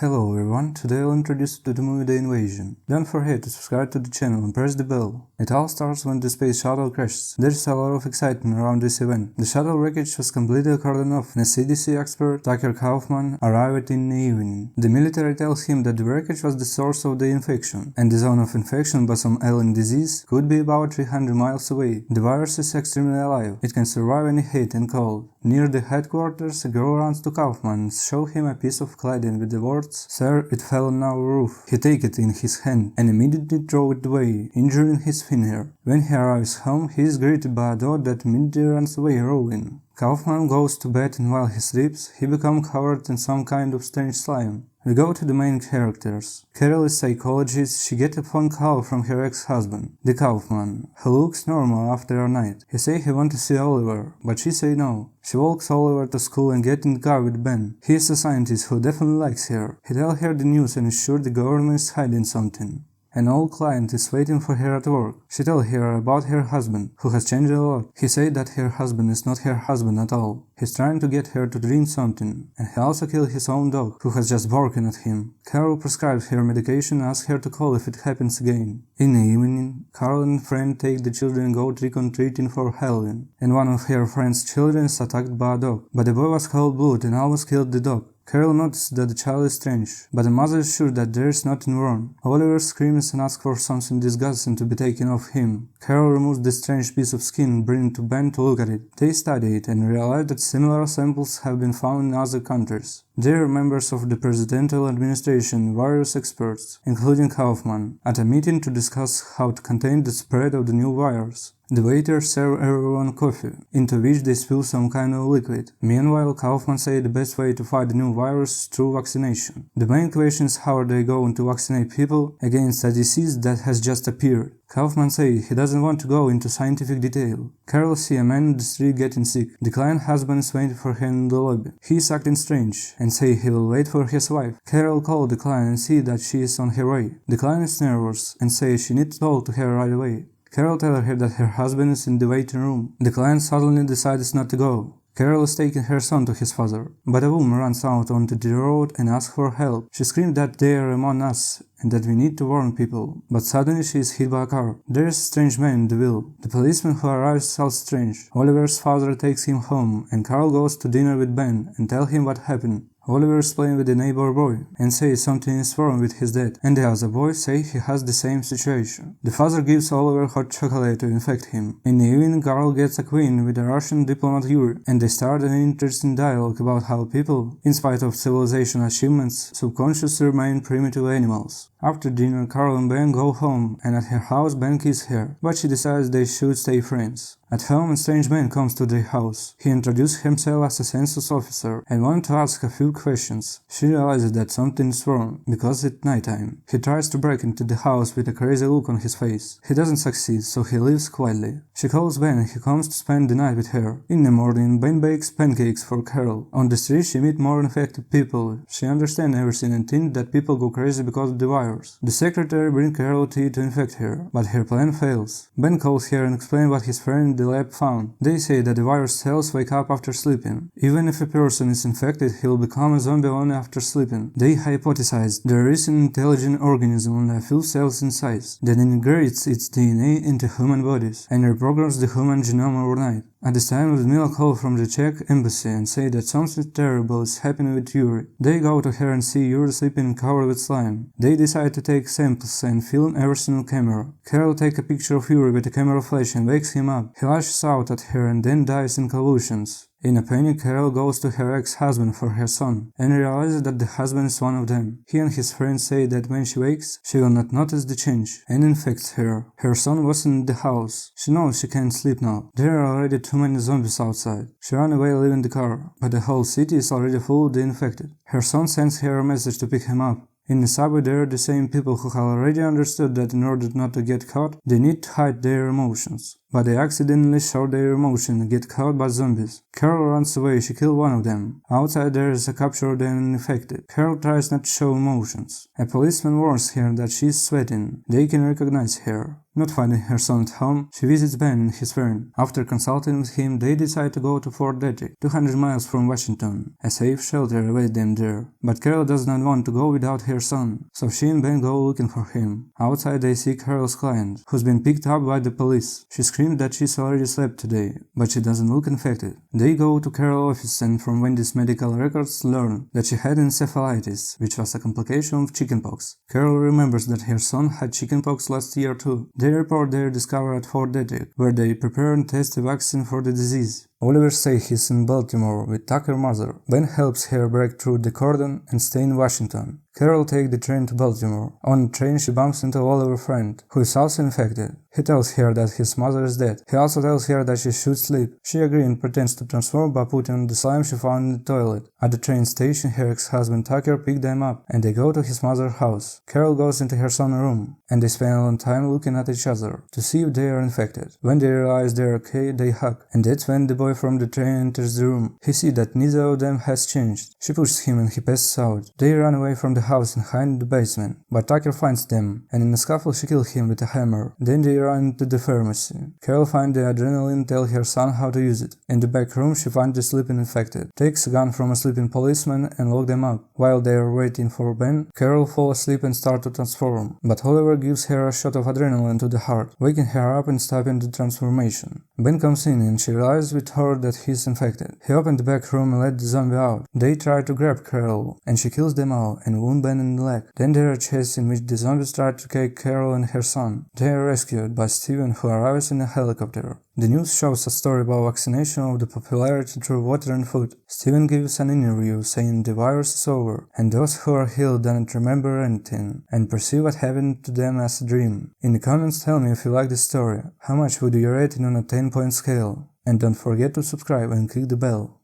Hello everyone, today I'll introduce you to the movie The Invasion. Don't forget to subscribe to the channel and press the bell. It all starts when the space shuttle crashes. There's a lot of excitement around this event. The shuttle wreckage was completely cordoned off and a CDC expert, Tucker Kaufman, arrived in the evening. The military tells him that the wreckage was the source of the infection, and the zone of infection by some alien disease could be about 300 miles away. The virus is extremely alive. It can survive any heat and cold. Near the headquarters, a girl runs to Kaufman and shows him a piece of cladding with the words, "Sir, it fell on our roof." He takes it in his hand and immediately throws it away, injuring his finger. When he arrives home, he is greeted by a dog that immediately runs away rolling. Kaufman goes to bed and while he sleeps, he becomes covered in some kind of strange slime. We go to the main characters. Carol is a psychologist. She gets a phone call from her ex-husband, the Kaufman, who looks normal after a night. He says he wants to see Oliver, but she says no. She walks Oliver to school and gets in the car with Ben. He is a scientist who definitely likes her. He tells her the news and is sure the government is hiding something. An old client is waiting for her at work. She tells her about her husband, who has changed a lot. He said that her husband is not her husband at all. He's trying to get her to drink something, and he also killed his own dog, who has just barking at him. Carol prescribes her medication and asks her to call if it happens again. In the evening, Carol and a friend take the children and go trick-or-treating for Halloween, and one of her friend's children is attacked by a dog, but the boy was cold-blooded and almost killed the dog. Carol notices that the child is strange, but the mother is sure that there is nothing wrong. Oliver screams and asks for something disgusting to be taken off him. Carol removes the strange piece of skin and brings it to Ben to look at it. They study it and realize that similar samples have been found in other countries. They are members of the presidential administration and various experts, including Kaufman, at a meeting to discuss how to contain the spread of the new virus. The waiters serve everyone coffee, into which they spill some kind of liquid. Meanwhile, Kaufman says the best way to fight the new virus is through vaccination. The main question is how are they going to vaccinate people against a disease that has just appeared. Kaufman says he doesn't want to go into scientific detail. Carol sees a man in the street getting sick. The client's husband is waiting for her in the lobby. He is acting strange and says he will wait for his wife. Carol calls the client and sees that she is on her way. The client is nervous and says she needs to talk to her right away. Carol tells her that her husband is in the waiting room. The client suddenly decides not to go. Carol is taking her son to his father, but a woman runs out onto the road and asks for help. She screams that they are among us and that we need to warn people, but suddenly she is hit by a car. There is a strange man in the wheel. The policeman who arrives is also strange. Oliver's father takes him home and Carl goes to dinner with Ben and tells him what happened. Oliver is playing with the neighbor boy and says something is wrong with his dad, and the other boy says he has the same situation. The father gives Oliver hot chocolate to infect him. In the evening, Carl gets acquainted with the Russian diplomat Yuri, and they start an interesting dialogue about how people, in spite of civilization achievements, subconsciously remain primitive animals. After dinner, Carl and Ben go home, and at her house Ben kisses her, but she decides they should stay friends. At home, a strange man comes to their house. He introduces himself as a census officer and wants to ask a few questions. She realizes that something is wrong, because it's nighttime. He tries to break into the house with a crazy look on his face. He doesn't succeed, so he leaves quietly. She calls Ben and he comes to spend the night with her. In the morning, Ben bakes pancakes for Carol. On the street, she meets more infected people. She understands everything and thinks that people go crazy because of the virus. The secretary brings Carol tea to infect her, but her plan fails. Ben calls her and explains what his friend in the lab found. They say that the virus cells wake up after sleeping. Even if a person is infected, he will become a zombie only after sleeping. They hypothesize there is an intelligent organism on a few cells in size that integrates its DNA into human bodies and reprograms the human genome overnight. At this time, Ludmila calls from the Czech embassy and say that something terrible is happening with Yuri. They go to her and see Yuri sleeping and covered with slime. They decide to take samples and film everything on camera. Carol takes a picture of Yuri with a camera flash and wakes him up. He lashes out at her and then dies in convulsions. In a panic, Carol goes to her ex-husband for her son, and realizes that the husband is one of them. He and his friends say that when she wakes, she will not notice the change, and infects her. Her son wasn't in the house. She knows she can't sleep now. There are already too many zombies outside. She runs away leaving the car, but the whole city is already full of the infected. Her son sends her a message to pick him up. In the subway, there are the same people who have already understood that in order not to get caught, they need to hide their emotions. but they accidentally show their emotion and get caught by zombies. Carol runs away, she kills one of them. Outside there is a captured and infected. Carol tries not to show emotions. A policeman warns her that she is sweating. They can recognize her. Not finding her son at home, she visits Ben and his friend. After consulting with him, they decide to go to Fort Detrick, 200 miles from Washington. A safe shelter awaits them there. But Carol does not want to go without her son, so she and Ben go looking for him. Outside they see Carol's client, who's been picked up by the police. She screams that she's already slept today, but she doesn't look infected. They go to Carol's office and from Wendy's medical records learn that she had encephalitis, which was a complication of chickenpox. Carol remembers that her son had chickenpox last year too. They report their discovery at Fort Detrick, where they prepare and test a vaccine for the disease. Oliver says he's in Baltimore with Tucker's mother. Ben helps her break through the cordon and stay in Washington. Carol takes the train to Baltimore. On the train she bumps into Oliver's friend, who is also infected. He tells her that his mother is dead. He also tells her that she should sleep. She agrees and pretends to transform by putting on the slime she found in the toilet. At the train station, her ex-husband Tucker picks them up, and they go to his mother's house. Carol goes into her son's room, and they spend a long time looking at each other to see if they are infected. When they realize they are okay, they hug, and that's when the boy from the train enters the room. He sees that neither of them has changed. She pushes him and he passes out. They run away from the house and hide in the basement, but Tucker finds them, and in a scuffle she kills him with a hammer. Then they run into the pharmacy. Carol finds the adrenaline, tells her son how to use it. In the back room she finds the sleeping infected, takes a gun from a sleeping policeman and locks them up. While they are waiting for Ben, Carol falls asleep and starts to transform, but Oliver gives her a shot of adrenaline to the heart, waking her up and stopping the transformation. Ben comes in and she realizes with horror that he's infected. He opens the back room and lets the zombie out. They try to grab Carol, and she kills them all and wounds Ben in the leg. Then there are chases in which the zombies try to take Carol and her son. They are rescued by Steven, who arrives in a helicopter. The news shows a story about vaccination of the popularity through water and food. Steven gives an interview saying the virus is over, and those who are healed don't remember anything, and perceive what happened to them as a dream. In the comments tell me if you like this story. How much would you rate it on a 10-point scale? And don't forget to subscribe and click the bell.